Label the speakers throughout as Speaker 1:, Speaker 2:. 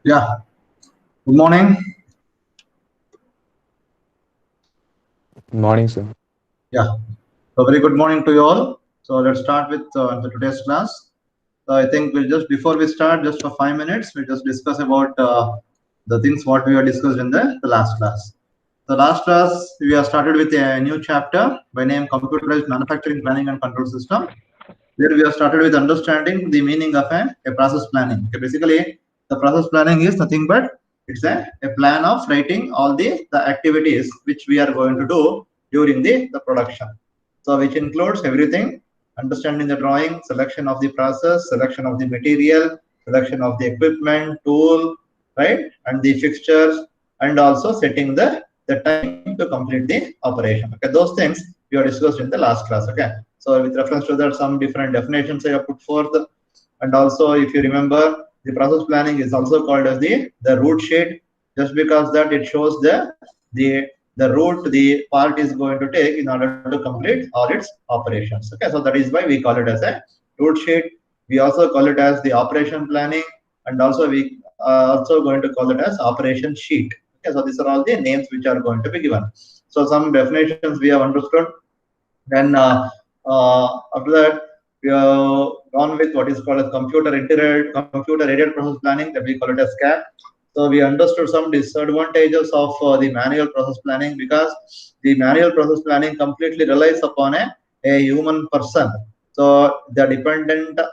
Speaker 1: Yeah, good morning.
Speaker 2: Morning, sir.
Speaker 1: Yeah, so very good morning to you all. So let's start with the today's class. So I think we'll just before we start, just for 5 minutes, we'll just discuss about the things what we have discussed in the last class. The last class we have started with a new chapter by name Computerized Manufacturing Planning and Control System. There we have started with understanding the meaning of a process planning. Okay, basically, the process planning is nothing but it's a plan of writing all the activities which we are going to do during the production. So which includes everything, understanding the drawing, selection of the process, selection of the material, selection of the equipment, tool, right, and the fixtures, and also setting the time to complete the operation. Okay, those things we have discussed in the last class. Okay, so with reference to that, some different definitions I have put forth, and also if you remember, the process planning is also called as the route sheet, just because that it shows the route the part is going to take in order to complete all its operations. Okay, so that is why we call it as a route sheet. We also call it as the operation planning, and also we are also going to call it as operation sheet. Okay, so these are all the names which are going to be given. So some definitions we have understood. Then after that, we have gone with what is called as computer aided process planning, that we call it as CAP. So we understood some disadvantages of the manual process planning, because the manual process planning completely relies upon a human person. So the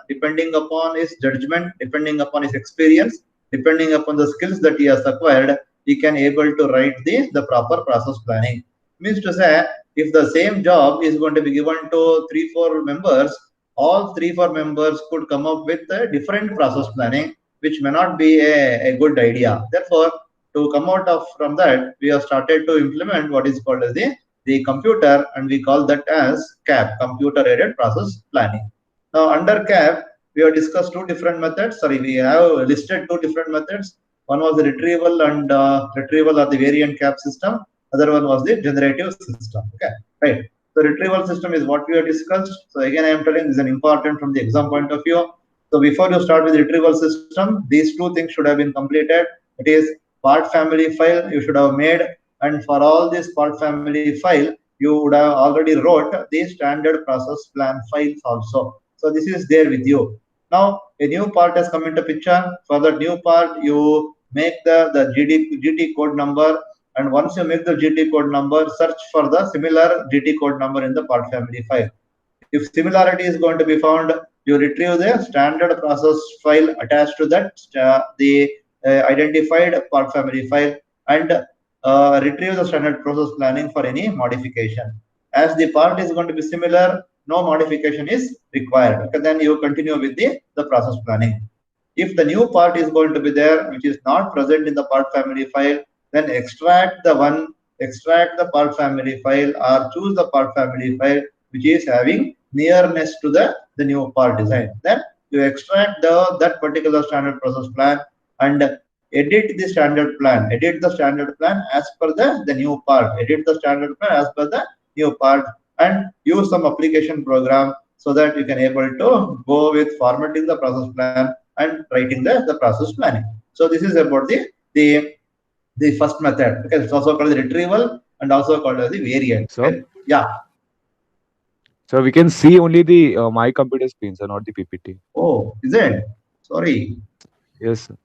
Speaker 1: depending upon his judgment, depending upon his experience, depending upon the skills that he has acquired, he can able to write the proper process planning. Means to say, if the same job is going to be given to 3 4 members, all 3 4 members could come up with a different process planning, which may not be a good idea. Therefore, to come out of from that, we have started to implement what is called as the computer, and we call that as CAP, computer aided process planning. Now under CAP, we have discussed two different methods. Sorry, we have listed two different methods. One was the retrieval and retrieval of the variant CAP system. Other one was the generative system. Okay, right. The retrieval system is what we have discussed. So again, I am telling this is an important from the exam point of view. So before you start with the retrieval system, these two things should have been completed. It is part family file you should have made, and for all this part family file, you would have already wrote the standard process plan files also. So this is there with you. Now a new part has come into picture. For the new part, you make the GT code number, and once you make the GT code number, search for the similar GT code number in the part family file. If similarity is going to be found, you retrieve the standard process file attached to that the identified part family file, and retrieve the standard process planning for any modification. As the part is going to be similar, no modification is required. Okay, then you continue with the process planning. If the new part is going to be there, which is not present in the part family file, then extract the part family file, or choose the part family file which is having nearness to the new part design. Then you extract that particular standard process plan and edit the standard plan as per the new part, edit the standard plan as per the new part, and use some application program so that you can able to go with formatting the process plan and writing the process planning. So this is about the first method. Okay, it's also called the retrieval and also called as the variant.
Speaker 2: So,
Speaker 1: Okay? Yeah.
Speaker 2: so we can see only the my computer screen, sir, not the PPT.
Speaker 1: Oh, is it? Sorry.
Speaker 2: Yes, sir.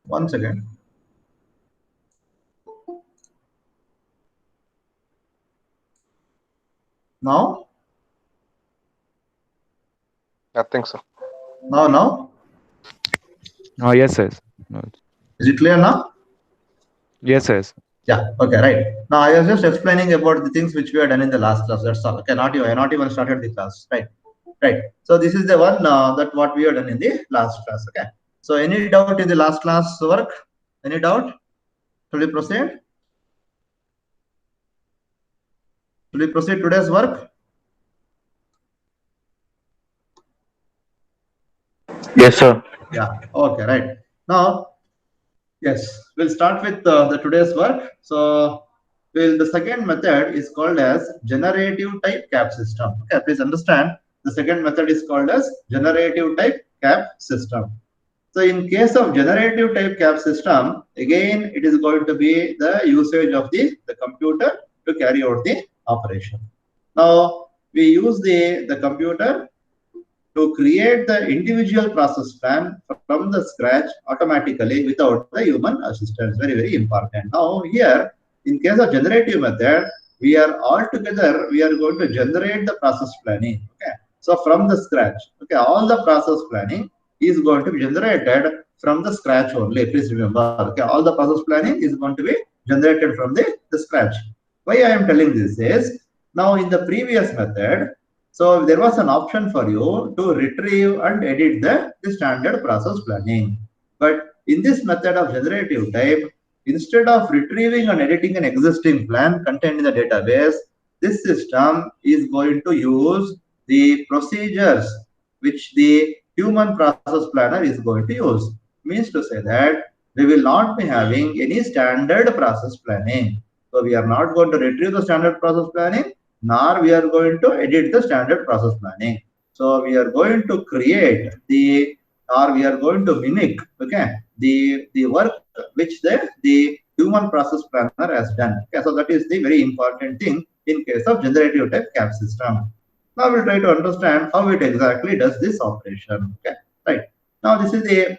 Speaker 1: One second. Now,
Speaker 3: Nothing, sir.
Speaker 1: now,
Speaker 2: Oh, yes, sir. No.
Speaker 1: is it clear now?
Speaker 2: Yes, sir.
Speaker 1: Yeah. Okay. Right. Now I was just explaining about the things which we had done in the last class. That's all. Okay. I not even started the class. Right. Right. So this is the one that what we have done in the last class. Okay. So any doubt in the last class work? Any doubt? Should we proceed? Should we proceed today's work?
Speaker 3: Yes, sir.
Speaker 1: Yeah. Okay. Right. Now, yes, we'll start with the today's work. So, the second method is called as generative type cap system. Okay, please understand. The second method is called as generative type CAP system. So in case of generative type CAP system, again, it is going to be the usage of the computer to carry out the operation. Now, we use the computer to create the individual process plan from the scratch automatically without the human assistance. Very, very important. Now, here, in case of generative method, we are going to generate the process planning. Okay. So from the scratch, okay, all the process planning is going to be generated from the scratch only. Please remember, okay, all the process planning is going to be generated from the scratch. Why I am telling this is, now in the previous method, so there was an option for you to retrieve and edit the standard process planning. But in this method of generative type, instead of retrieving and editing an existing plan contained in the database, this system is going to use the procedures which the human process planner is going to use. Means to say that we will not be having any standard process planning. So we are not going to retrieve the standard process planning, nor we are going to edit the standard process planning. So we are going to create we are going to mimic, okay, the work which the human process planner has done. Okay, so that is the very important thing in case of generative type CAP system. Now we'll try to understand how it exactly does this operation. Okay, right. Now this is the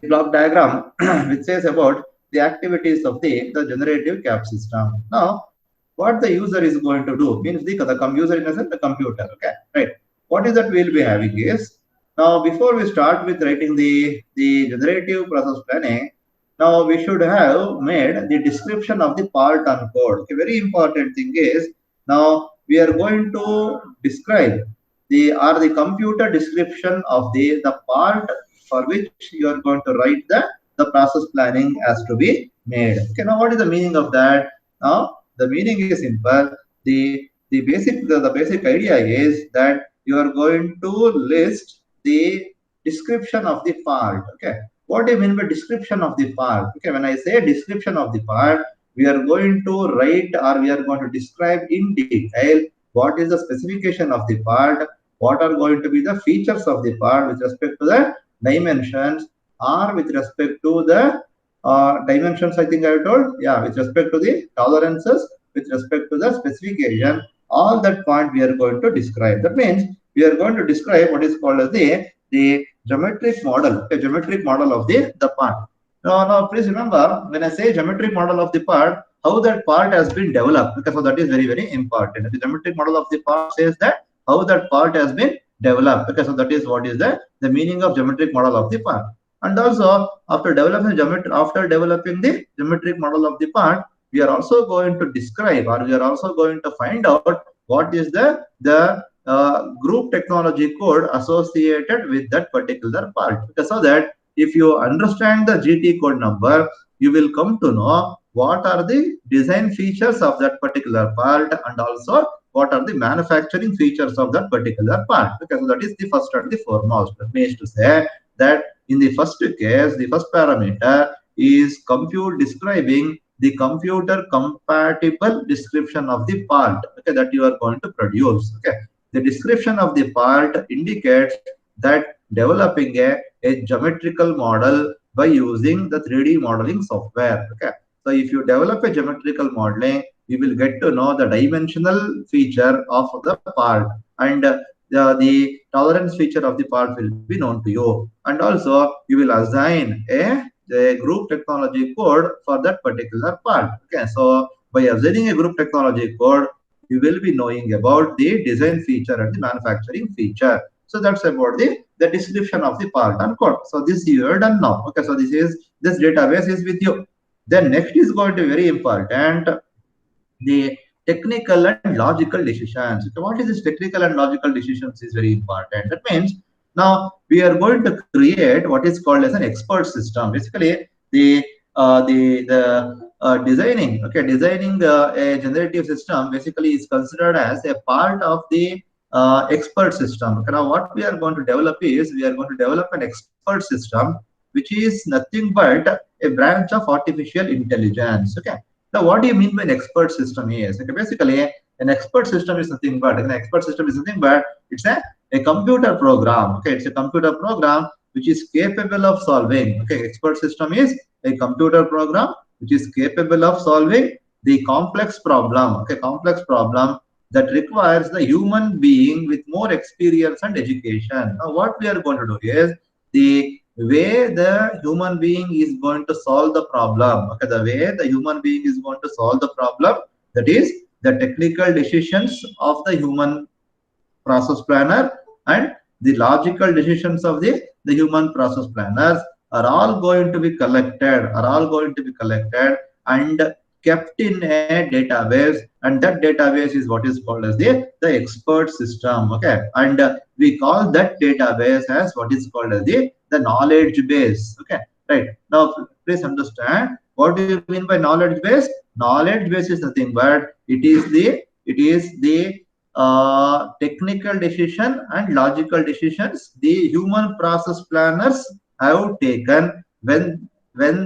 Speaker 1: block diagram which says about the activities of the generative CAP system. Now, what the user is going to do means the user in a sense the computer. Okay, right. What is that we'll be having is, now before we start with writing the generative process planning, now we should have made the description of the part on code. Okay, very important thing is, now we are going to describe the computer description of the part for which you are going to write the process planning has to be made. Okay, now what is the meaning of that? Now the meaning is simple. The basic idea is that you are going to list the description of the part. Okay, what do you mean by description of the part? Okay, when I say description of the part, we are going to write or we are going to describe in detail what is the specification of the part, what are going to be the features of the part with respect to the dimensions, or with respect to the dimensions, I think I told, yeah, with respect to the tolerances, with respect to the specification, all that point we are going to describe. That means we are going to describe what is called as the geometric model, a geometric model of the part. Now, please remember, when I say geometric model of the part, how that part has been developed, because that is very, very important. The geometric model of the part says that how that part has been developed, because that is what is the meaning of geometric model of the part. And also, after developing the geometric model of the part, we are also going to describe, or we are also going to find out what is the group technology code associated with that particular part. So that if you understand the GT code number, you will come to know what are the design features of that particular part, and also what are the manufacturing features of that particular part. Because that is the first and the foremost. That means to say that in the first case, the first parameter is describing the computer compatible description of the part, okay, that you are going to produce. Okay, the description of the part indicates that developing a geometrical model by using the 3D modeling software. Okay, so if you develop a geometrical modeling, you will get to know the dimensional feature of the part, and the tolerance feature of the part will be known to you, and also you will assign a group technology code for that particular part. Okay, so by assigning a group technology code, you will be knowing about the design feature and the manufacturing feature. So that's about the description of the part and code. So this you are done now. Okay, so this database is with you. Then next is going to be very important, the technical and logical decisions. So what is this technical and logical decisions is very important. That means now we are going to create what is called as an expert system. Basically, designing a generative system basically is considered as a part of the expert system. Okay, now what we are going to develop is, we are going to develop an expert system which is nothing but a branch of artificial intelligence. Okay, now what do you mean by an expert system is? Okay, basically An expert system is nothing but it's a computer program. Okay, it's a computer program which is capable of solving. Okay, expert system is a computer program which is capable of solving the complex problem. Okay, complex problem that requires the human being with more experience and education. Now, what we are going to do is the way the human being is going to solve the problem. Okay, the way the human being is going to solve the problem, that is the technical decisions of the human process planner and the logical decisions of the human process planners are all going to be collected and kept in a database, and that database is what is called as the expert system. Okay, and we call that database as what is called as the knowledge base. Okay, right. Now please understand, what do you mean by knowledge base? Knowledge base is nothing but it is the technical decision and logical decisions the human process planners have taken when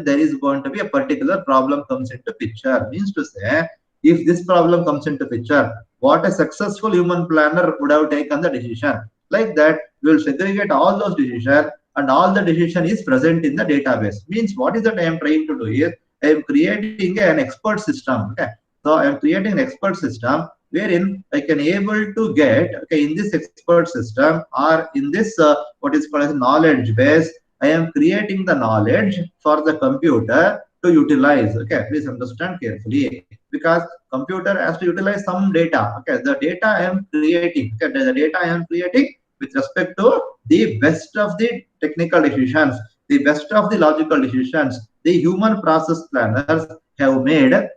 Speaker 1: there is going to be a particular problem comes into picture. Means to say, if this problem comes into picture, what a successful human planner would have taken the decision. Like that, we will segregate all those decisions and all the decision is present in the database. Means what is that I am trying to do is I am creating an expert system. Okay, so I am creating an expert system wherein I can able to get, okay, in this expert system or in this what is called as knowledge base, I am creating the knowledge for the computer to utilize. Okay, please understand carefully, because computer has to utilize some data. Okay, the data I am creating, okay, the data I am creating with respect to the best of the technical decisions, the best of the logical decisions the human process planners have made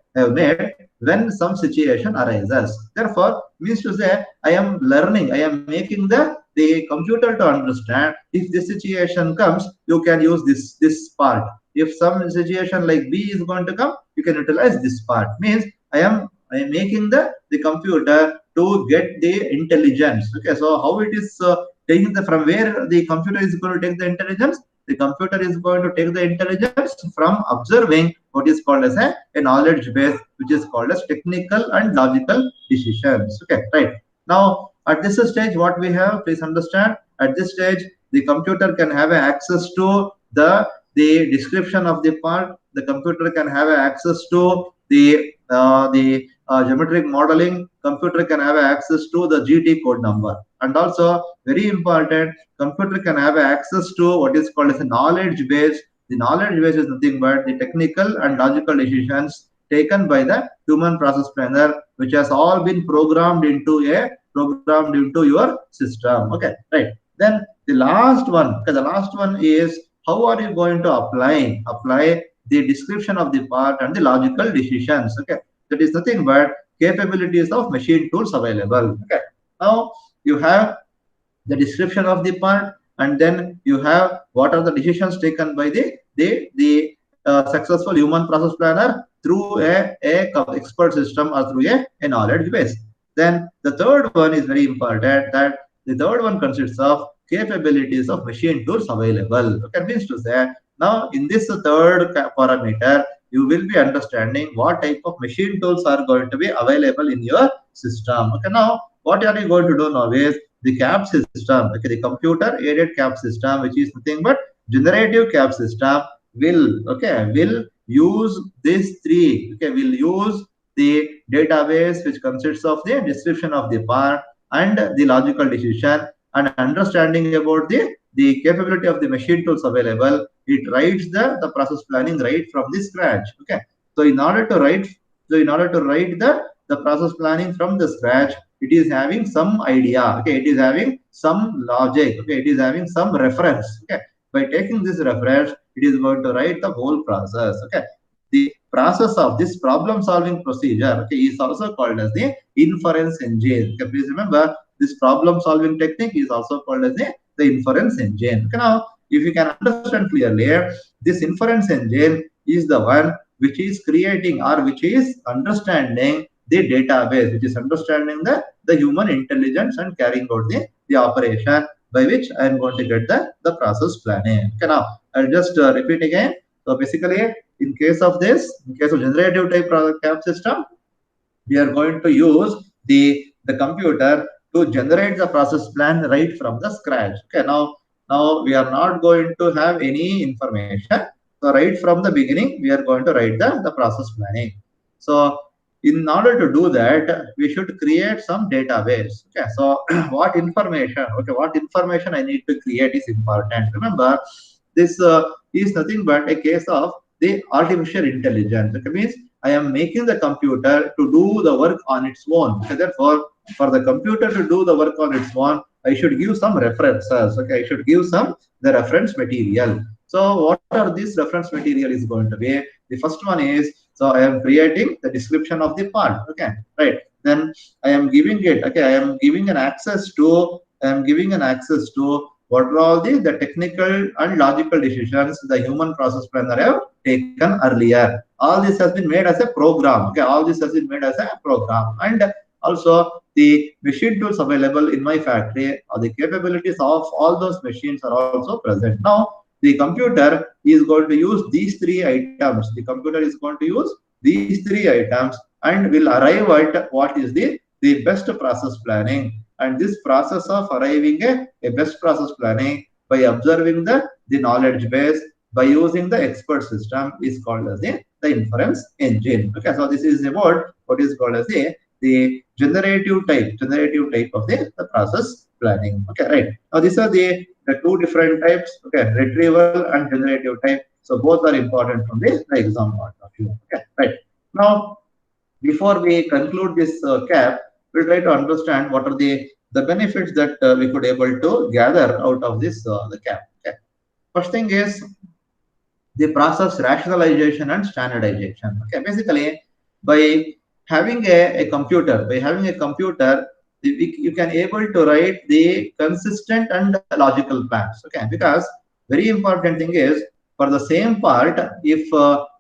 Speaker 1: when some situation arises. Therefore, means to say, I am learning, I am making the computer to understand if this situation comes, you can use this part. If some situation like B is going to come, you can utilize this part. Means I am making the computer to get the intelligence. Okay, so how it is taking from where the computer is going to take the intelligence? The computer is going to take the intelligence from observing what is called as a knowledge base, which is called as technical and logical decisions. Okay, right. Now, at this stage, what we have, please understand, at this stage, the computer can have access to the description of the part. The computer can have access to the geometric modeling. Computer can have access to the GT code number, and also very important, computer can have access to what is called as a knowledge base. The knowledge base is nothing but the technical and logical decisions taken by the human process planner, which has all been programmed into your system. Okay, right. Then the last one, okay, the last one is how are you going to apply the description of the part and the logical decisions. Okay, that is nothing but capabilities of machine tools available. Okay, now you have the description of the part, and then you have what are the decisions taken by the successful human process planner through a expert system or through a knowledge base. Then the third one is very important, that the third one consists of capabilities of machine tools available. Okay, means to say, now in this third parameter, you will be understanding what type of machine tools are going to be available in your system. Okay, now what are you going to do now is the CAP system, okay, the computer aided CAP system, which is nothing but generative CAP system, will use these three. Okay, will use the database which consists of the description of the part and the logical decision and understanding about the capability of the machine tools available. It writes the process planning right from the scratch. Okay, so in order to write the process planning from the scratch, it is having some idea. Okay, it is having some logic. Okay, it is having some reference. Okay, by taking this reference, it is going to write the whole process. Okay, the process of this problem solving procedure, okay, is also called as the inference engine. Okay, please remember, this problem solving technique is also called as the inference engine. Okay, now if you can understand clearly, this inference engine is the one which is creating or which is understanding the database, which is understanding the human intelligence and carrying out the operation by which I am going to get the process planning. Okay, now I'll just repeat again. So basically, in case of generative type CAP system, we are going to use the computer to generate the process plan right from the scratch. Okay, now we are not going to have any information. So right from the beginning, we are going to write the process planning. So in order to do that, we should create some database. Okay, so what information? Okay, what information I need to create is important. Remember, this is nothing but a case of the artificial intelligence. Okay, means I am making the computer to do the work on its own. Okay, therefore, for the computer to do the work on its own, I should give some references. Okay, I should give the reference material. So what are these reference material is going to be? The first one is, so I am creating the description of the part. Okay, right. Then I am giving it. Okay, I am giving an access to what are all the technical and logical decisions the human process planner have taken earlier. All this has been made as a program. Okay, all this has been made as a program, and also the machine tools available in my factory or the capabilities of all those machines are also present. Now the computer is going to use these three items. The computer is going to use these three items and will arrive at what is the best process planning. And this process of arriving a best process planning by observing the knowledge base, by using the expert system, is called as the inference engine. Okay, so this is about what is called as the generative type of the process planning. Okay, right. Now these are the two different types. Okay, retrieval and generative type. So both are important from the exam point of view. Okay, right. Now before we conclude this cap, we'll try to understand what are the benefits that we could able to gather out of this the cap. Okay. First thing is the process rationalization and standardization. Okay, basically by having a computer, you can able to write the consistent and logical plans. Okay, because very important thing is for the same part, if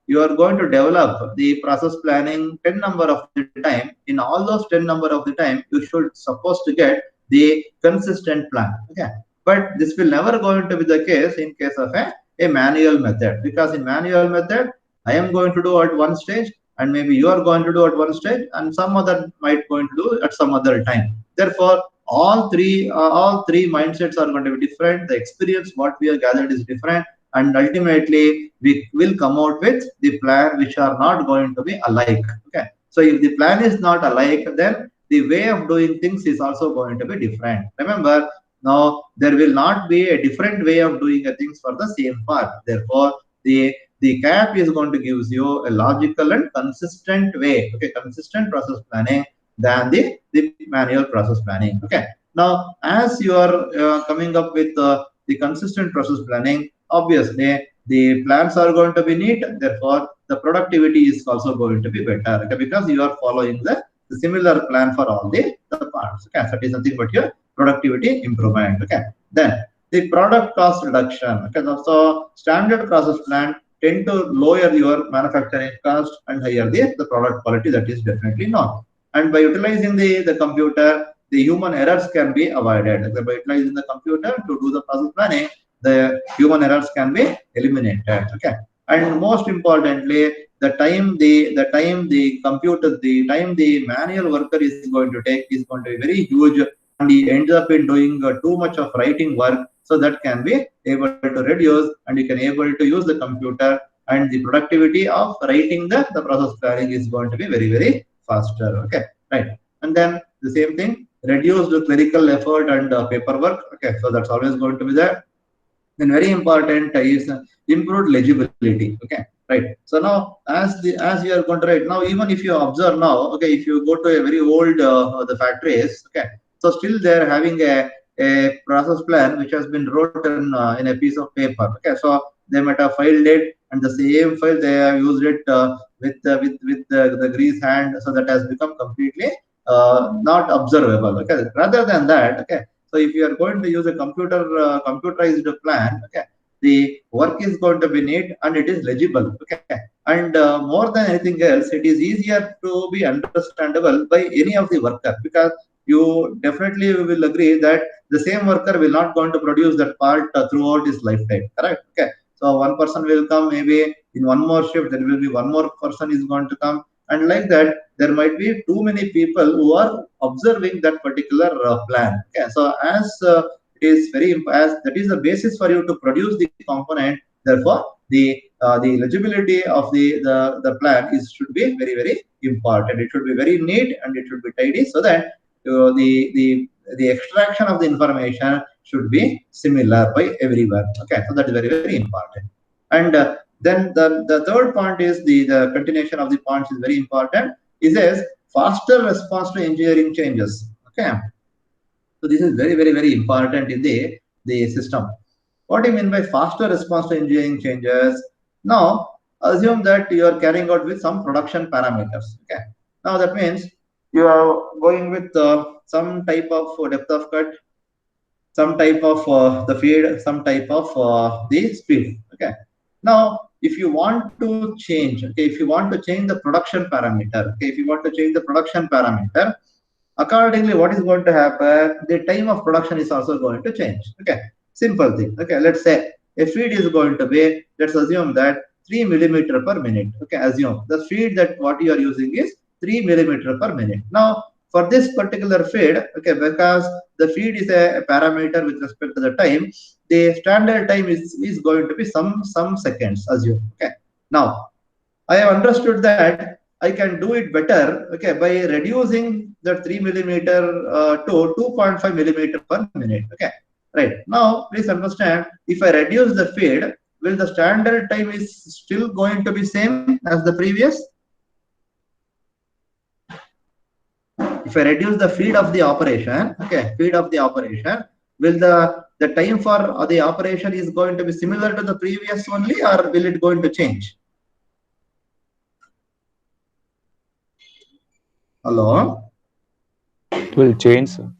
Speaker 1: you are going to develop the process planning 10 number of the time, in all those 10 number of the time, you should supposed to get the consistent plan. Okay, but this will never going to be the case in case of a manual method, because in manual method I am going to do at one stage and maybe you are going to do at one stage and some other might going to do at some other time. Therefore all three mindsets are going to be different. The experience what we have gathered is different, and ultimately we will come out with the plan which are not going to be alike. Okay, so if the plan is not alike, then the way of doing things is also going to be different. Remember, now there will not be a different way of doing things for the same part. Therefore the CAP is going to give you a logical and consistent way, okay, consistent process planning than the manual process planning. Okay, now as you are coming up with the consistent process planning, obviously the plans are going to be neat. Therefore the productivity is also going to be better, okay, because you are following the similar plan for all the parts. Okay, so that is nothing but your productivity improvement. Okay, then the product cost reduction. Okay, so standard process plan tend to lower your manufacturing cost and higher the product quality. That is definitely not. And by utilizing the computer, the human errors can be avoided. Okay, by utilizing the computer to do the process planning, the human errors can be eliminated. Okay, and most importantly, the time the manual worker is going to take is going to be very huge, and he ends up in doing too much of writing work. So that can be able to reduce, and you can able to use the computer, and the productivity of writing the process planning is going to be very, very faster. Okay, right. And then the same thing, reduce the clerical effort and paperwork. Okay, so that's always going to be there. Then very important is improved legibility. Okay, right. So now as you are going to write now, even if you observe now, okay, if you go to a very old the factories, okay, so still they are having a process plan which has been written in a piece of paper. Okay, so they might have filed it, and the same file they have used it with the grease hand, so that has become completely not observable. Okay, rather than that, okay, so if you are going to use a computerized plan, okay, the work is going to be neat and it is legible. Okay, and more than anything else, it is easier to be understandable by any of the worker, because you definitely will agree that the same worker will not going to produce that part throughout his lifetime. Correct? Okay, so one person will come, maybe in one more shift there will be one more person is going to come, and like that there might be too many people who are observing that particular plan. Okay, so as it is as that is the basis for you to produce the component. Therefore, the legibility of the plan should be very important. It should be very neat and it should be tidy, so that the extraction of the information should be similar by everyone. Okay, so that is very important. And then the third point is the continuation of the points is very important. It says faster response to engineering changes. Okay, so this is very important in the system. What do you mean by faster response to engineering changes? Now, assume that you are carrying out with some production parameters. Okay, now that means you are going with some type of depth of cut, some type of the feed, some type of the speed. Okay, now if you want to change, okay, if you want to change the production parameter, okay, if you want to change the production parameter, accordingly what is going to happen, the time of production is also going to change. Okay, simple thing. Okay, let's say a feed is going to be, let's assume that 3 millimeter per minute. Okay, assume the feed that what you are using is 3 millimeter per minute. Now for this particular feed, okay, because the feed is a parameter with respect to the time, the standard time is going to be some seconds, assume. Okay, now I have understood that I can do it better, okay, by reducing the 3 millimeter to 2.5 millimeter per minute. Okay, right. Now please understand, if I reduce the feed, will the standard time is still going to be same as the previous? If I reduce the feed of the operation, okay, feed of the operation, will the time for the operation is going to be similar to the previous only, or will it going to change? Hello?
Speaker 2: It will change, sir.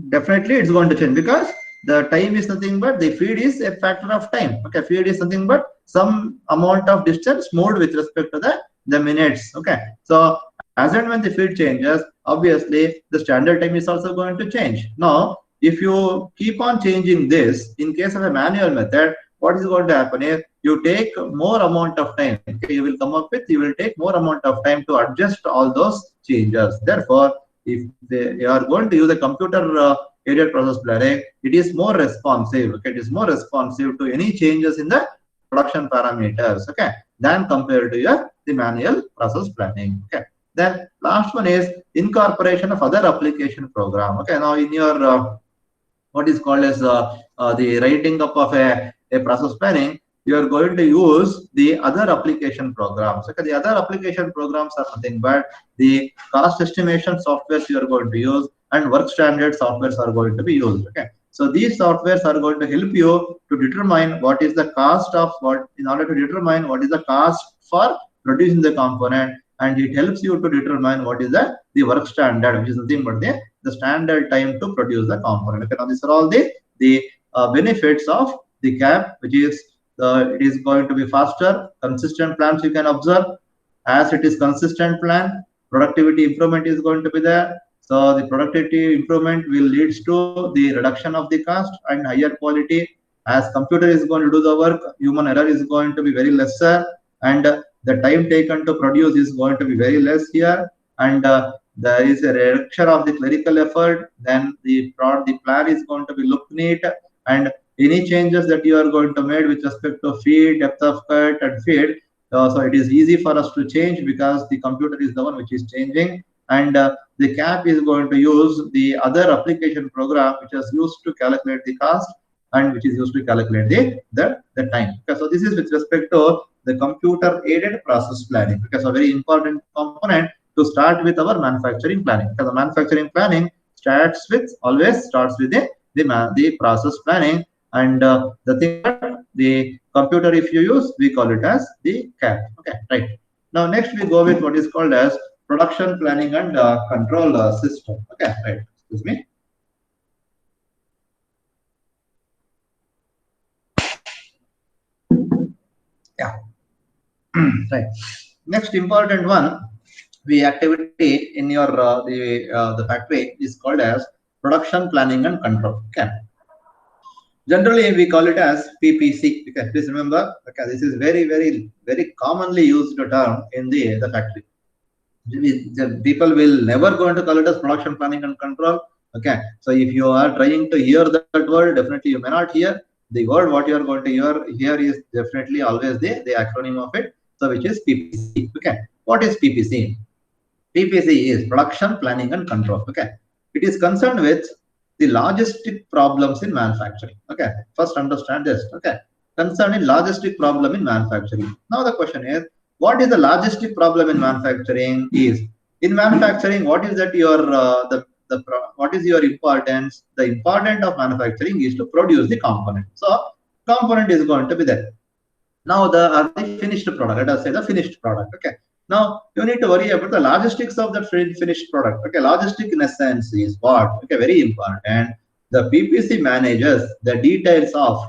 Speaker 1: Definitely it's going to change, because the time is nothing but the feed is a factor of time. Okay, feed is nothing but some amount of distance moved with respect to the minutes. Okay, so as and when the feed changes, obviously the standard time is also going to change. Now if you keep on changing this, in case of a manual method, what is going to happen is you take more amount of time. Okay, you will come up with, you will take more amount of time to adjust all those changes. Therefore, if you are going to use a computer aided process planning, it is more responsive. Okay, it is more responsive to any changes in the production parameters. Okay, than compared to the manual process planning. Okay, then last one is incorporation of other application program. Okay, now in your what is called as the writing up of a process planning, you are going to use the other application programs. Okay, the other application programs are nothing but the cost estimation softwares you are going to use, and work standard softwares are going to be used. Okay, so these softwares are going to help you to determine what is the cost of what, in order to determine what is the cost for producing the component, and it helps you to determine what is the work standard, which is nothing but the standard time to produce the component. Okay, now these are all the benefits of the CAP, which is it is going to be faster, consistent plans you can observe. As it is consistent plan, productivity improvement is going to be there. So the productivity improvement will leads to the reduction of the cost and higher quality. As computer is going to do the work, human error is going to be very lesser, and the time taken to produce is going to be very less here, and there is a reduction of the clerical effort. Then the plan is going to be look neat, and any changes that you are going to make with respect to feed, depth of cut, and feed, so it is easy for us to change because the computer is the one which is changing, and the CAP is going to use the other application program which is used to calculate the cost and which is used to calculate the time. Okay, so this is with respect to the computer aided process planning. Okay, so very important component to start with our manufacturing planning, because the manufacturing planning always starts with the process planning, and the thing the computer, if you use, we call it as the CAP. Okay, right. Now next we go with what is called as production planning and control system. Okay, right. Excuse me. Yeah. Right. Next important one, the activity in your the factory is called as production planning and control. Okay. Generally, we call it as PPC. Okay, please remember. Okay, this is very commonly used term in the factory. the people will never going to call it as production planning and control. Okay, so if you are trying to hear that word, definitely you may not hear the word. What you are going to hear here is definitely always the acronym of it. So which is PPC. Okay, what is PPC? PPC is production planning and control. Okay, it is concerned with the logistic problems in manufacturing. Okay, first understand this. Okay, concerning logistic problem in manufacturing. Now the question is, what is the logistic problem in manufacturing? Is in manufacturing, what is that your what is your importance? The importance of manufacturing is to produce the component. So component is going to be there. Now the finished product. Let us say the finished product. Okay. Now you need to worry about the logistics of the finished product. Okay. Logistic in essence is what? Okay. Very important. The PPC manages the details of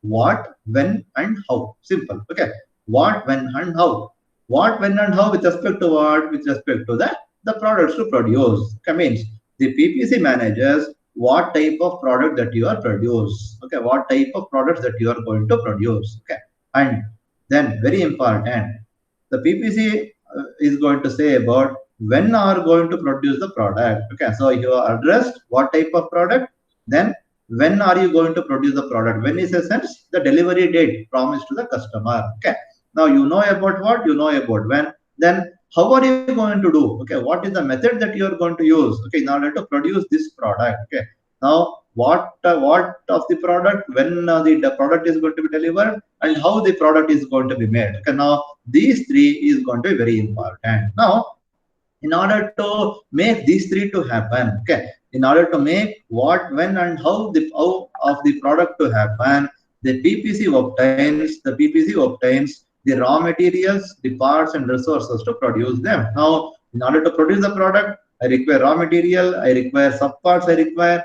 Speaker 1: what, when, and how. Simple. Okay. What, when, and how. What, when, and how with respect to what? With respect to the products to produce. Okay. Means the PPC manages what type of product that you are produce. Okay. What type of products that you are going to produce. Okay. And then very important, the PPC is going to say about when are going to produce the product. Okay, so you are addressed what type of product, then when are you going to produce the product. When is essence the delivery date promised to the customer. Okay, now you know about what, you know about when, then how are you going to do. Okay, what is the method that you are going to use, okay, in order to produce this product. Okay, now what of the product, when the product is going to be delivered, and how the product is going to be made. Okay, now these three is going to be very important. Now in order to make these three to happen, okay, in order to make what, when, and how of the product to happen, the PPC obtains the raw materials, the parts and resources to produce them. Now in order to produce the product, I require raw material, I require subparts, I require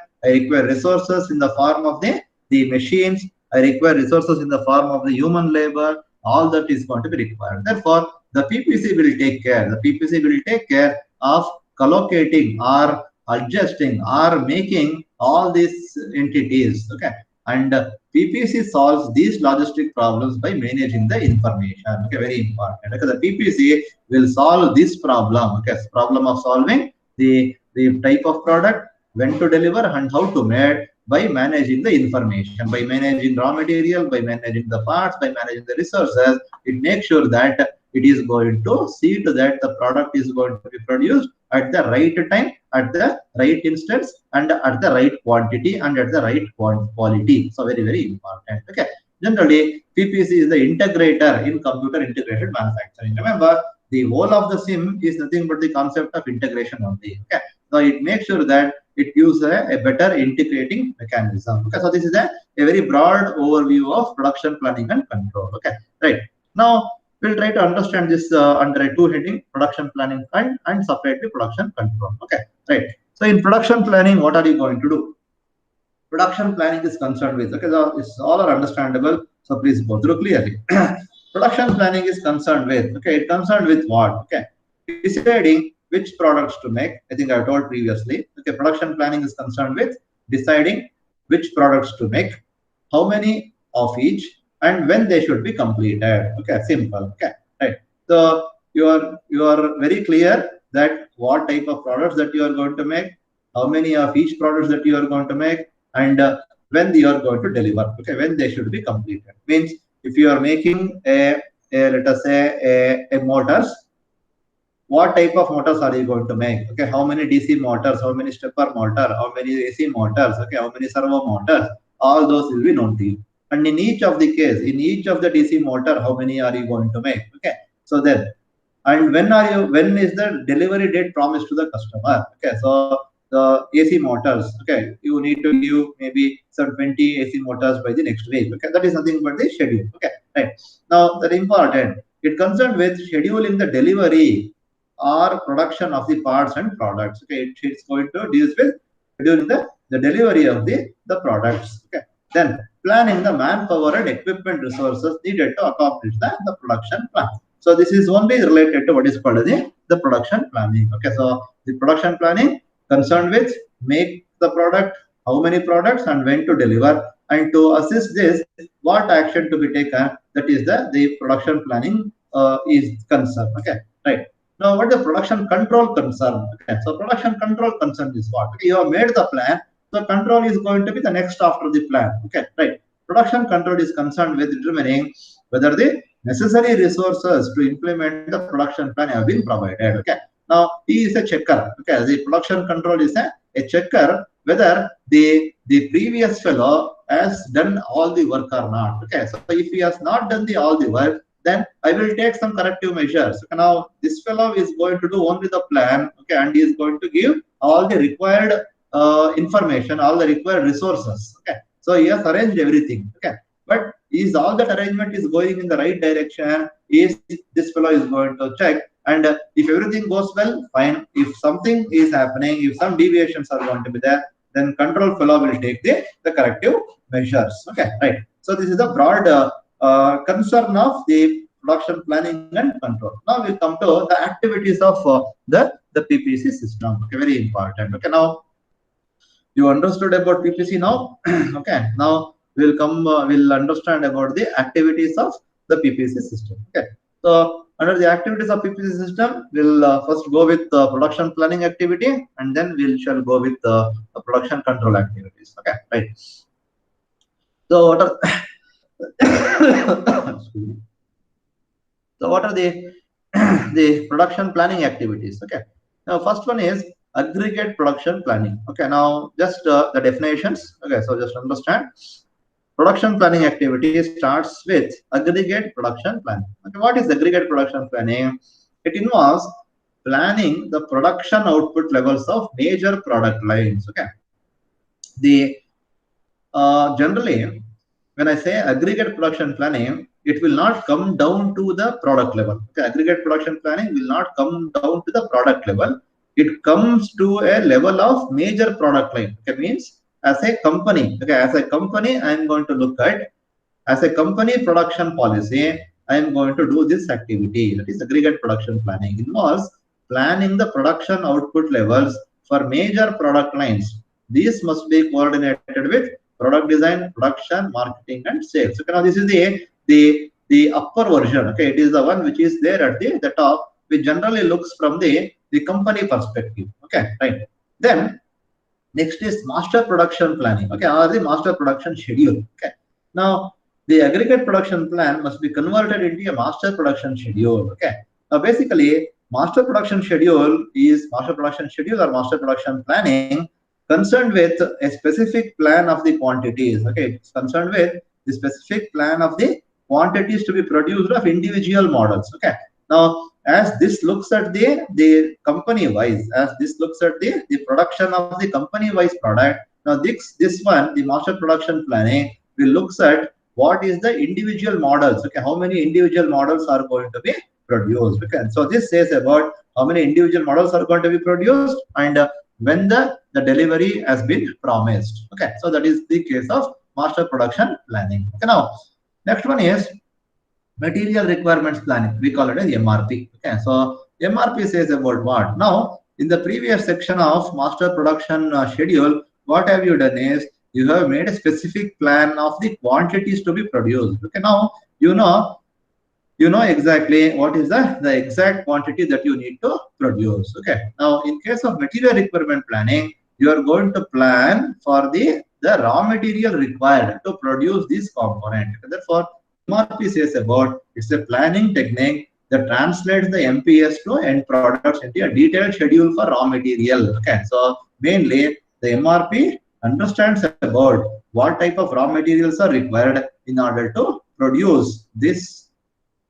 Speaker 1: resources in the form of the machines, I require resources in the form of the human labor. All that is going to be required. Therefore the PPC will take care. The PPC will take care of collocating or adjusting or making all these entities. Okay, and PPC solves these logistic problems by managing the information. Okay, very important. Okay, the PPC will solve this problem. Okay, problem of solving the type of product, when to deliver, and how to make by managing the information, by managing raw material, by managing the parts, by managing the resources. It makes sure that it is going to see to that the product is going to be produced at the right time, at the right instance, and at the right quantity, and at the right quality. So very, very important. Okay. Generally, PPC is the integrator in computer integrated manufacturing. Remember, the whole of the SIM is nothing but the concept of integration only. Okay. So it makes sure that it gives a better integrating mechanism. Okay. So this is a very broad overview of production planning and control. Okay. Right. Now we'll try to understand this under a two heading: production planning and separately production control. Okay. Right. So in production planning, what are you going to do? Production planning is concerned with, okay, so it's all are understandable, so please go through clearly. Production planning is concerned with, okay, it concerned with what? Okay, deciding which products to make. I think I told previously. Okay, production planning is concerned with deciding which products to make, how many of each, and when they should be completed. Okay, simple. Okay, right. So you are very clear that what type of products that you are going to make, how many of each products that you are going to make, and when you are going to deliver. Okay, when they should be completed. Means if you are making a let us say a motors, what type of motors are you going to make? Okay, how many DC motors, how many stepper motor, how many AC motors, okay, how many servo motors, all those will be known to you. And in each of the case, in each of the DC motor, how many are you going to make? Okay, so then, and when is the delivery date promised to the customer? Okay, so the AC motors, okay, you need to give maybe some 20 AC motors by the next week. Okay, that is nothing but the schedule. Okay, right. Now that important. It concerned with scheduling the delivery or production of the parts and products. Okay, it's going to deal with scheduling the delivery of the products. Okay, then planning the manpower and equipment resources needed to accomplish the production plan. So this is only related to what is called the production planning. Okay, so the production planning concerned with make the product, how many products, and when to deliver, and to assist this, what action to be taken. That is the production planning is concerned. Okay, right. Now, what the production control concern? Okay, so production control concern is what? Okay, you have made the plan, so control is going to be the next after the plan. Okay, right. Production control is concerned with determining whether the necessary resources to implement the production plan have been provided. Okay. Now, he is a checker. Okay, the production control is a checker whether the previous fellow has done all the work or not. Okay, so if he has not done the all the work, then I will take some corrective measures. Okay, now this fellow is going to do only the plan, okay, and he is going to give all the required information, all the required resources. Okay, so he has arranged everything. Okay, but is all that arrangement is going in the right direction? Is this fellow is going to check, and if everything goes well, fine. If something is happening, if some deviations are going to be there, then control fellow will take the corrective measures. Okay, right. So this is the broad concern of the production planning and control. Now we'll come to the activities of the PPC system. Okay, very important. Okay, now you understood about PPC now. Okay, now we'll understand about the activities of the PPC system. Okay, so under the activities of PPC system, we'll first go with the production planning activity, and then we shall go with the production control activities. Okay, right. So what are so what are the the production planning activities? Okay, now first one is aggregate production planning. Okay, now just the definitions. Okay, so just understand. Production planning activity starts with aggregate production planning. Okay, what is aggregate production planning? It involves planning the production output levels of major product lines. Okay, the generally when I say aggregate production planning, it will not come down to the product level. Okay, aggregate production planning will not come down to the product level. It comes to a level of major product line. Okay, means as a company. Okay, as a company, I am going to look at as a company production policy. I am going to do this activity. That is aggregate production planning. It involves planning the production output levels for major product lines. These must be coordinated with product design, production, marketing, and sales. Okay, now this is the upper version. Okay, it is the one which is there at the top, which generally looks from the company perspective. Okay, right. Then next is master production planning. Okay, or the master production schedule. Okay, now the aggregate production plan must be converted into a master production schedule. Okay, now basically master production schedule or master production planning concerned with a specific plan of the quantities. Okay, it's concerned with the specific plan of the quantities to be produced of individual models. Okay, now as this looks at the company wise, as this looks at the production of the company wise product. Now this one, the master production planning, will looks at what is the individual models. Okay, how many individual models are going to be produced. Okay, so this says about how many individual models are going to be produced and when the delivery has been promised. Okay, so that is the case of master production planning. Okay, now next one is material requirements planning. We call it as MRP. Okay, so MRP says about what? Now in the previous section of master production schedule, what have you done is you have made a specific plan of the quantities to be produced. Okay, now you know exactly what is the exact quantity that you need to produce. Okay, now in case of material requirement planning, you are going to plan for the raw material required to produce this component. Therefore MRP says about it's a planning technique that translates the MPS to end products into a detailed schedule for raw material. Okay, so mainly the MRP understands about what type of raw materials are required in order to produce this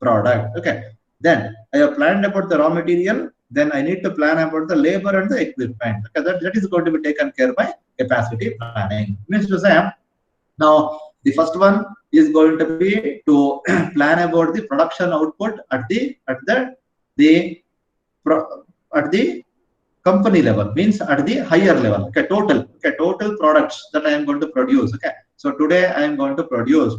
Speaker 1: product. Okay, then I have planned about the raw material, then I need to plan about the labor and the equipment. Okay, that is going to be taken care by capacity planning. Means to say, now the first one is going to be to plan about the production output at the company level, means at the higher level. Okay, total products that I am going to produce. Okay, so today I am going to produce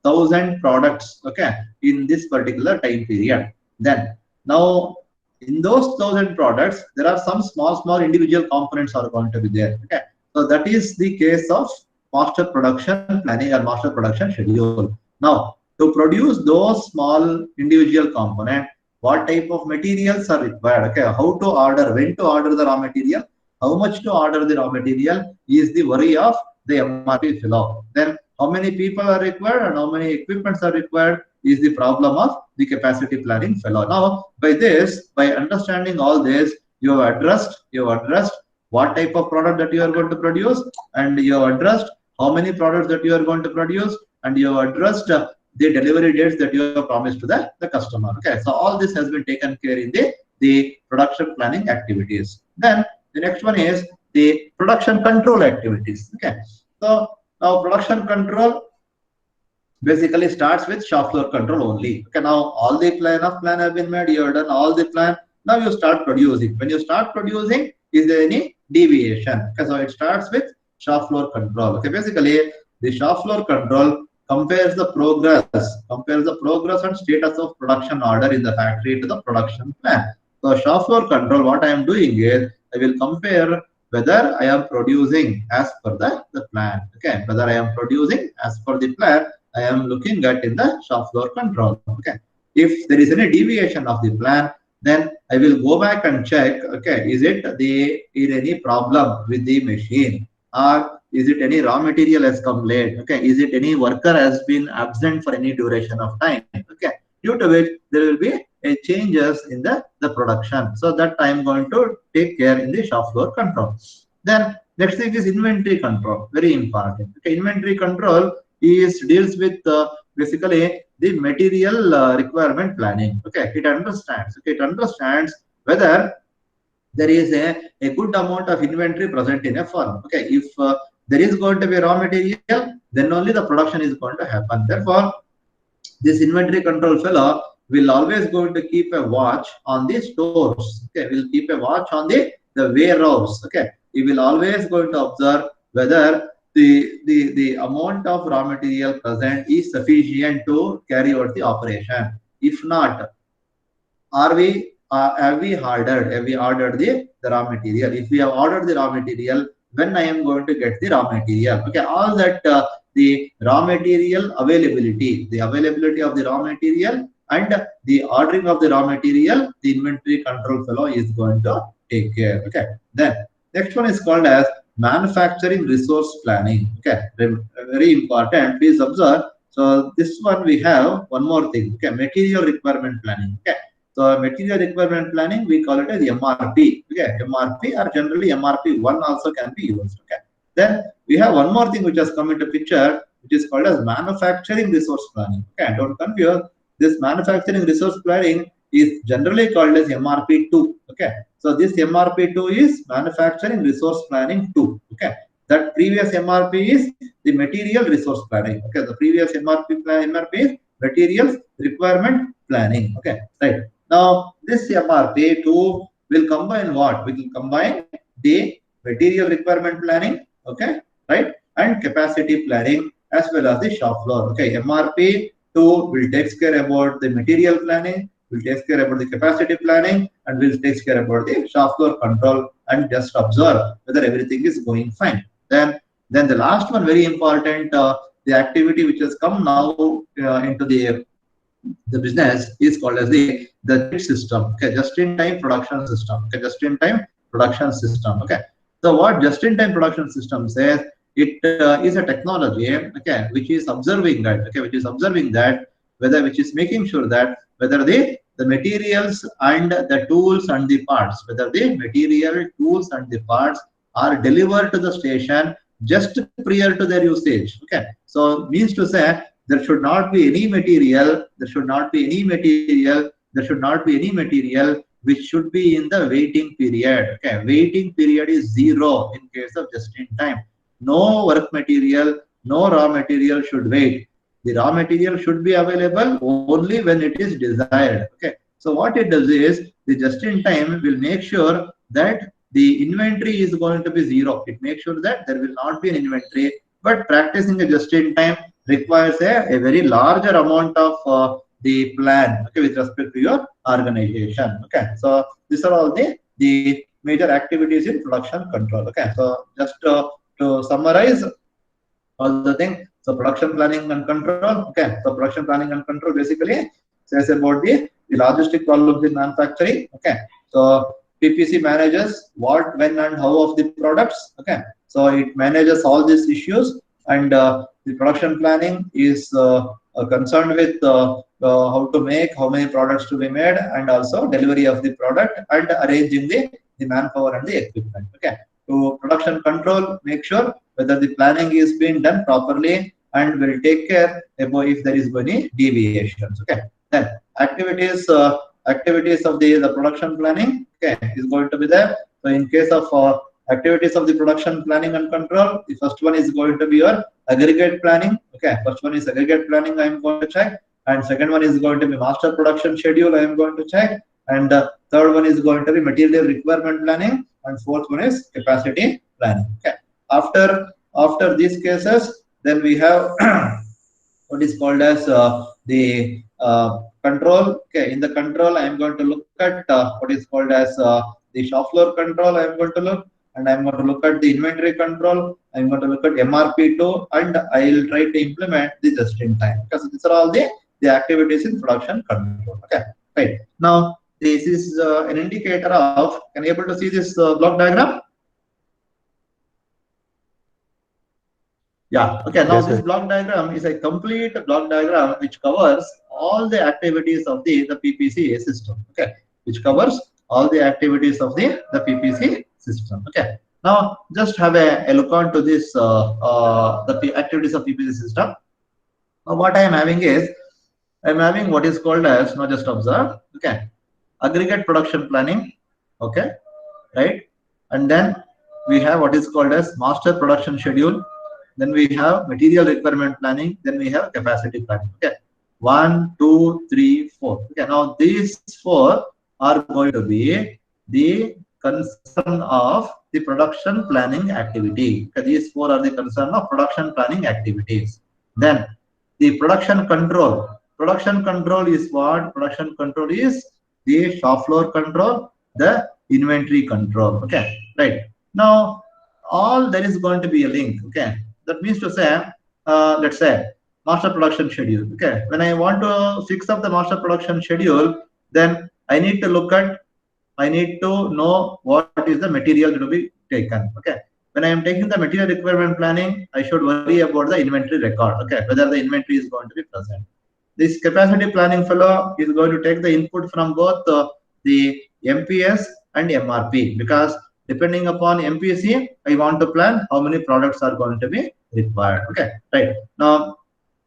Speaker 1: 1,000 products. Okay, in this particular time period. Then now in those 1,000 products, there are some small individual components are going to be there. Okay, so that is the case of master production planning or master production schedule. Now to produce those small individual components, what type of materials are required, okay, how to order, when to order the raw material, how much to order the raw material is the worry of the MRP fellow. Then how many people are required and how many equipments are required is the problem of the capacity planning fellow. Now, by understanding all this, you have addressed what type of product that you are going to produce, and you have addressed how many products that you are going to produce, and you have addressed the delivery dates that you have promised to the customer. Okay, so all this has been taken care in the production planning activities. Then the next one is the production control activities. Okay, so now production control basically starts with shop floor control only. Okay, now all the plan have been made, you have done all the plan, now you start producing. When you start producing, is there any deviation? Okay, so it starts with shop floor control. Okay, basically the shop floor control compares the progress and status of production order in the factory to the production plan. So shop floor control, what I am doing is I will compare whether I am producing as per the plan. Okay, whether I am producing as per the plan, I am looking at in the shop floor control. Okay, if there is any deviation of the plan, then I will go back and check. Okay, is any problem with the machine, or is it any raw material has come late? Okay, is it any worker has been absent for any duration of time? Okay, due to which there will be a changes in the production. So that I am going to take care in the shop floor control. Then next thing is inventory control, very important. Okay, inventory control deals with basically the material requirement planning. Okay, it understands whether there is a good amount of inventory present in a firm. Okay, if there is going to be raw material, then only the production is going to happen. Therefore, this inventory control fellow will always going to keep a watch on the stores. Okay, will keep a watch on the warehouse. Okay, he will always going to observe whether the amount of raw material present is sufficient to carry out the operation. If not, have we ordered the raw material? If we have ordered the raw material, when I am going to get the raw material? Okay, all that the raw material availability, the availability of the raw material and the ordering of the raw material, the inventory control fellow is going to take care. Okay, then next one is called as manufacturing resource planning. Okay, very important. Please observe. So this one we have one more thing. Okay, material requirement planning. Okay. So material requirement planning, we call it as MRP. Okay, MRP, or generally MRP1 also can be used. Okay. Then we have one more thing which has come into picture, which is called as manufacturing resource planning. Okay, don't confuse. This manufacturing resource planning is generally called as MRP2. Okay, so this MRP2 is manufacturing resource planning 2. Okay, that previous MRP is the material resource planning. Okay, the previous MRP is materials requirement planning. Okay, right. Now, this MRP2 will combine what? We will combine the material requirement planning, okay, right, and capacity planning as well as the shop floor. Okay, MRP2 will take care about the material planning, will take care about the capacity planning, and will take care about the shop floor control, and just observe whether everything is going fine. Then the last one, very important, the activity which has come now into the business is called as the JIT system. Okay, just-in-time production system. Okay, just-in-time production system. Okay, so what just-in-time production system says, it is a technology, okay, which is observing that, okay, which is making sure that whether the materials and the tools and the parts, whether the material, tools and the parts are delivered to the station just prior to their usage. Okay, so means to say, there should not be any material, which should be in the waiting period. Okay, waiting period is 0 in case of just-in-time. No work material, no raw material should wait. The raw material should be available only when it is desired. Okay, so what it does is, the just-in-time will make sure that the inventory is going to be 0. It makes sure that there will not be an inventory. But practicing a just-in-time requires a very larger amount of the plan, okay, with respect to your organization. Okay, so these are all the major activities in production control. Okay, so just to summarize all the things, so production planning and control. Okay, so production planning and control basically says about the the logistic problems in manufacturing. Okay, so PPC manages what, when, and how of the products. Okay, so it manages all these issues, and the production planning is concerned with how to make, how many products to be made, and also delivery of the product and arranging the manpower and the equipment. Okay, to production control, make sure whether the planning is being done properly, and will take care about if there is any deviations. Okay, then activities of the production planning, okay, is going to be there. So in case of activities of the production planning and control, the first one is going to be your aggregate planning. Okay, first one is aggregate planning, I am going to check, and second one is going to be master production schedule, I am going to check, and third one is going to be material requirement planning, and fourth one is capacity planning. Okay, after these cases, then we have what is called as the control. Okay, in the control, I am going to look at what is called as the shop floor control. I am going to look, and I am going to look at the inventory control. I am going to look at MRP2, and I will try to implement the just in time, because these are all the activities in production control. Okay, right. Now this is an indicator of. Can you able to see this block diagram? Yeah, okay. Now
Speaker 2: Yes,
Speaker 1: this
Speaker 2: sir.
Speaker 1: block diagram is a complete block diagram which covers all the activities of the PPC system. Okay, which covers all the activities of the PPC system. Okay. Now just have a look on to this the activities of PPC system. Now what I am having is, I am having what is called as, now just observe. Okay, aggregate production planning. Okay, right, and then we have what is called as master production schedule. Then we have material requirement planning. Then we have capacity planning. Okay, 1, 2, 3, 4. Okay, now these four are going to be the concern of the production planning activity. Okay, these four are the concern of production planning activities. Then the production control. Production control is what? Production control is the shop floor control, the inventory control. Okay, right. Now all there is going to be a link. Okay, that means to say, let's say master production schedule. Okay, when I want to fix up the master production schedule, then I need to look at, I need to know what is the material to be taken. Okay, when I am taking the material requirement planning, I should worry about the inventory record. Okay, whether the inventory is going to be present. This capacity planning fellow is going to take the input from both the MPS and MRP, because depending upon MPC, I want to plan how many products are going to be required. Okay, right. Now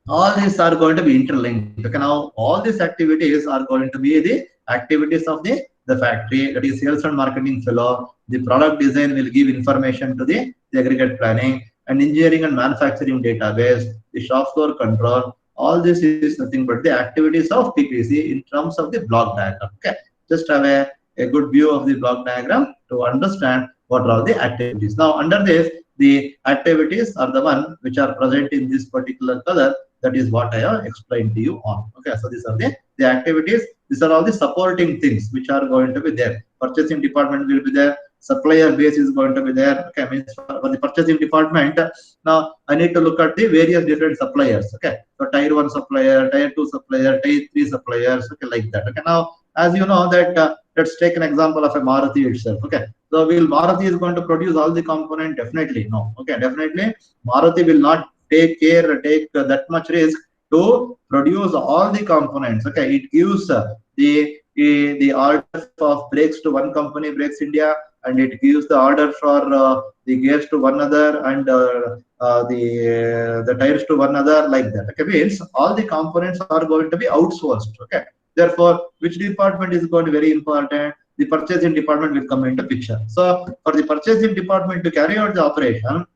Speaker 1: all these are going to be interlinked. Okay, now all these activities are going to be the activities of the factory, that is sales and marketing fellow. The product design will give information to the aggregate planning, and engineering and manufacturing database, the shop floor control. All this is nothing but the activities of PPC in terms of the block diagram. Okay, just have a good view of the block diagram to understand what are all the activities. Now under this, the activities are the one which are present in this particular color. That is what I have explained to you on. Okay, so these are the activities. These are all the supporting things which are going to be there. Purchasing department will be there. Supplier base is going to be there. Okay, means for the purchasing department, now I need to look at the various different suppliers. Okay, so tier 1 supplier, tier 2 supplier, tier 3 suppliers. Okay, like that. Okay, now as you know that let's take an example of a Maruti itself. Okay, so will Maruti is going to produce all the component? Definitely no. Okay, definitely Maruti will not take that much risk to produce all the components. Okay, it gives the order of brakes to one company, Brakes India, and it gives the order for the gears to one other, and the tires to one other, like that. Okay, means all the components are going to be outsourced. Okay, therefore which department is going to be very important? The purchasing department will come into picture. So for the purchasing department to carry out the operation,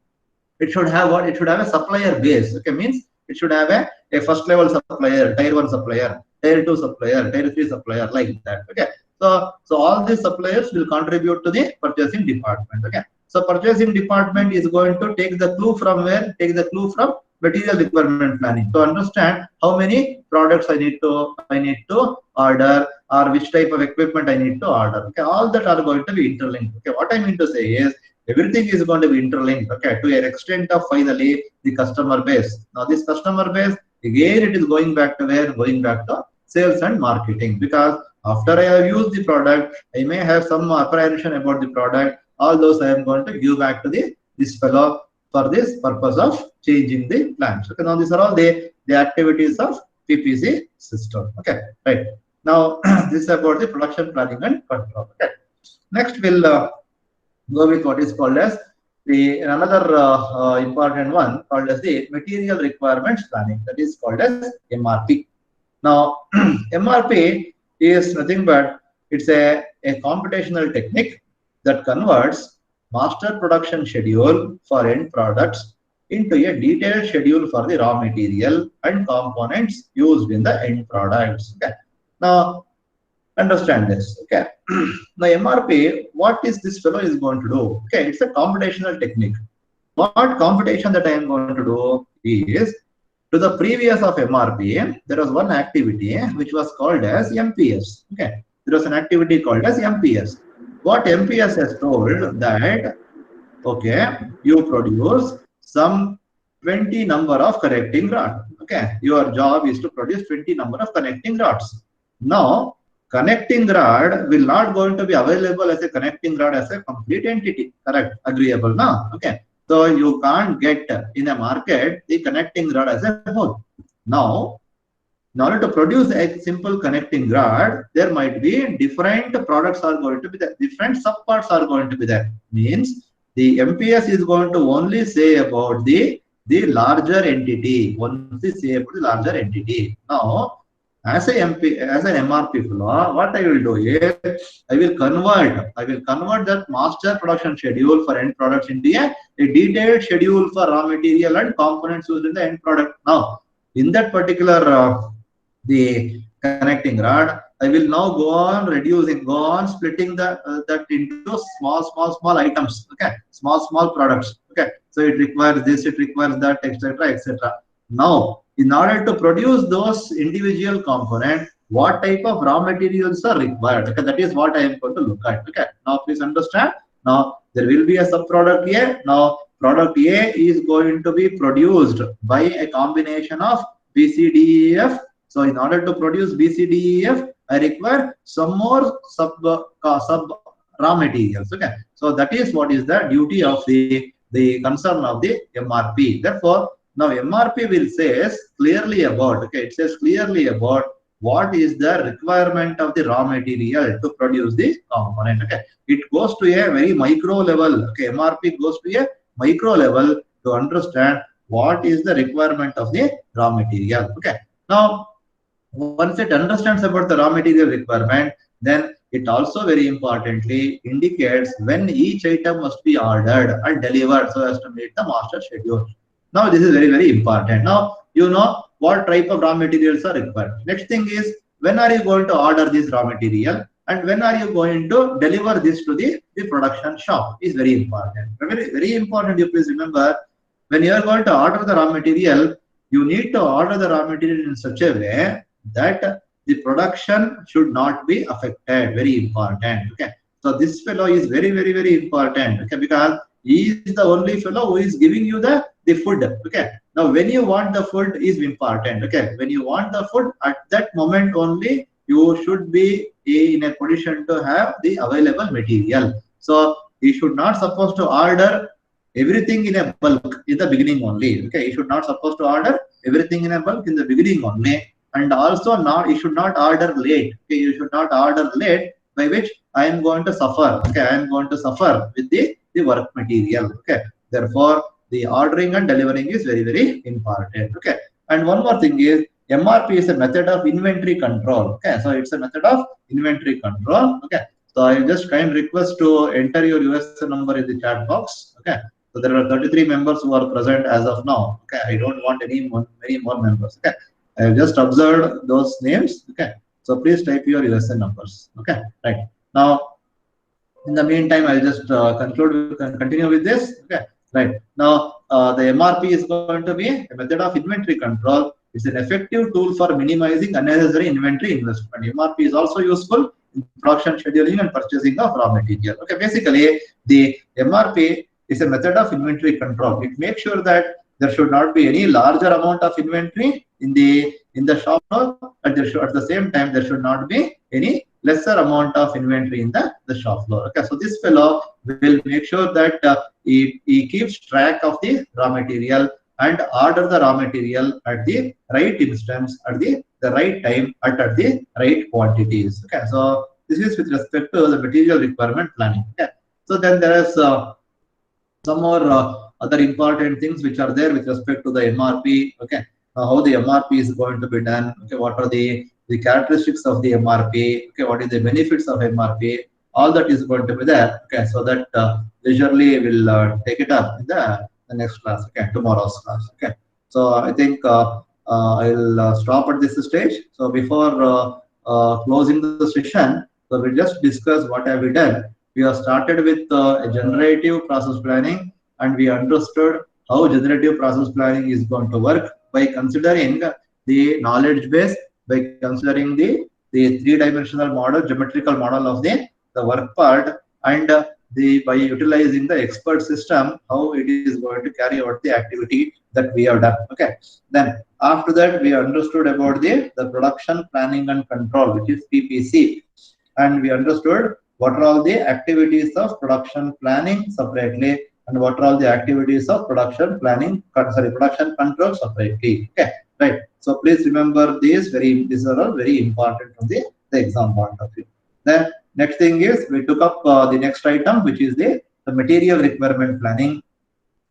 Speaker 1: it should have what? It should have a supplier base. Okay, means it should have a first level supplier, tier 1 supplier, tier 2 supplier, tier 3 supplier, like that. Okay, so all these suppliers will contribute to the purchasing department. Okay, so purchasing department is going to take the clue from where? Take the clue from material requirement planning to understand how many products I need to order, or which type of equipment I need to order. Okay, all that are going to be interlinked. Okay, what I mean to say is everything is going to be interlinked. Okay, to an extent of finally the customer base. Now this customer base, again, it is going back to where? Going back to sales and marketing, because after I have used the product, I may have some apprehension about the product. All those I am going to give back to this fellow for this purpose of changing the plans. Okay, now these are all the activities of PPC system. Okay, right. Now this is about the production planning and control. Okay. Next we'll go with what is called as another important one called as the material requirements planning, that is called as MRP. Now MRP is nothing but it's a computational technique that converts master production schedule for end products into a detailed schedule for the raw material and components used in the end products. Okay. Now understand this. Okay. Now MRP, what is this fellow is going to do? Okay, it's a computational technique. What computation that I am going to do is, to the previous of MRP, there was one activity which was called as MPS. Okay, there was an activity called as MPS. What MPS has told that, okay, you produce some 20 number of connecting rods. Okay, your job is to produce 20 number of connecting rods. Now, connecting rod will not going to be available as a connecting rod as a complete entity. Correct? Agreeable now? Okay. So you can't get in a market the connecting rod as a whole. Now, in order to produce a simple connecting rod, there might be different products are going to be there, different subparts are going to be there. Means the MPS is going to only say about the larger entity. Only say about the larger entity. Now, as an MRP flow, what I will do is I will convert that master production schedule for end products into a detailed schedule for raw material and components used in the end product. Now, in that particular the connecting rod, I will now go on reducing, go on splitting that into small items. Okay, small products. Okay, so it requires this, it requires that, etc., etc. Now, in order to produce those individual components, what type of raw materials are required? Okay, that is what I am going to look at. Okay, now please understand. Now there will be a subproduct A. Now product A is going to be produced by a combination of B, C, D, E, F. So in order to produce B, C, D, E, F, I require some more sub raw materials. Okay, so that is what is the duty of the concern of the MRP. Therefore, now MRP will says clearly about, okay, it says clearly about what is the requirement of the raw material to produce the component. Okay, it goes to a very micro level. Okay, MRP goes to a micro level to understand what is the requirement of the raw material. Okay, now once it understands about the raw material requirement, then it also very importantly indicates when each item must be ordered and delivered so as to meet the master schedule. Now this is very important. Now you know what type of raw materials are required. Next thing is, when are you going to order this raw material and when are you going to deliver this to the production shop is very important. Very important. You please remember, when you are going to order the raw material, you need to order the raw material in such a way that the production should not be affected. Very important. Okay, so this fellow is very important. Okay, because he is the only fellow who is giving you the food. Okay, now when you want the food is important. Okay, when you want the food, at that moment only you should be in a position to have the available material. So you should not supposed to order everything in a bulk in the beginning only. Okay, you should not supposed to order everything in a bulk in the beginning only. And also not, you should not order late. Okay, you should not order late, by which I am going to suffer. Okay, I am going to suffer with the work material. Okay, therefore the ordering and delivering is very important. Okay, and one more thing is, MRP is a method of inventory control. Okay, so it's a method of inventory control. Okay, so I just kind request to enter your USN number in the chat box. Okay, so there are 33 members who are present as of now. Okay, I don't want many more members. Okay, I have just observed those names. Okay, so please type your USN numbers. Okay, right. Now, in the meantime, I'll just continue with this. Okay, right. Now, the MRP is going to be a method of inventory control. It's an effective tool for minimizing unnecessary inventory investment. MRP is also useful in production scheduling and purchasing of raw material. Okay, basically, the MRP is a method of inventory control. It makes sure that there should not be any larger amount of inventory in the shop floor, but at the same time there should not be any lesser amount of inventory in the shop floor. Okay, so this fellow will make sure that he keeps track of the raw material and order the raw material at the right instance, at the right time, at the right quantities. Okay, so this is with respect to the material requirement planning. Okay, so then there is some more other important things which are there with respect to the MRP. Okay, how the MRP is going to be done. Okay, what are the characteristics of the MRP. Okay, what is the benefits of MRP. All that is going to be there. Okay, so that leisurely we'll take it up in the next class. Okay, tomorrow's class. Okay, so I think I'll stop at this stage. So before closing the session, so we just discuss what have we done. We have started with a generative process planning, and we understood how generative process planning is going to work by considering the knowledge base, by considering the three-dimensional model, geometrical model of the work part, and by utilizing the expert system, how it is going to carry out the activity that we have done. Okay. Then after that, we understood about the production planning and control, which is PPC, and we understood what are all the activities of production planning separately, and what are all the activities of production planning, production control separately. Okay, right. So please remember these are all very important from the exam point of view. Then next thing is we took up the next item, which is the material requirement planning,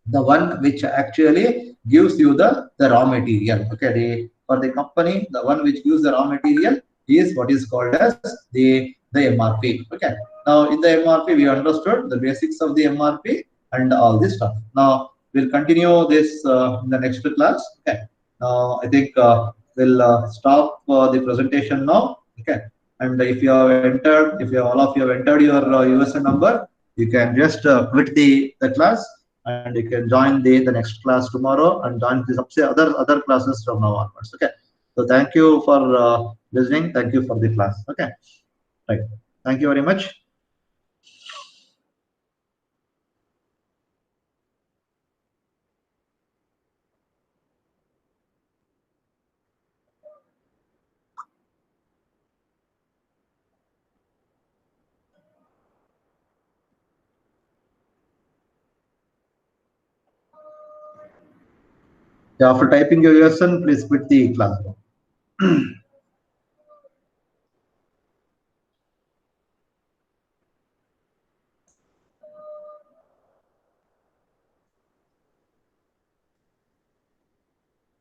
Speaker 1: the one which actually gives you the raw material. Okay, for the company, the one which gives the raw material is what is called as the MRP. Okay, now in the MRP we understood the basics of the MRP and all this stuff. Now we'll continue this in the next class. Okay, now I think we'll stop the presentation now. Okay, and if you have entered, all of you have entered your USN number, you can just quit the class, and you can join the next class tomorrow and join the other classes from now onwards. Okay, so thank you for listening. Thank you for the class. Okay, right. Thank you very much. Yeah, after typing your USN, please quit the classroom.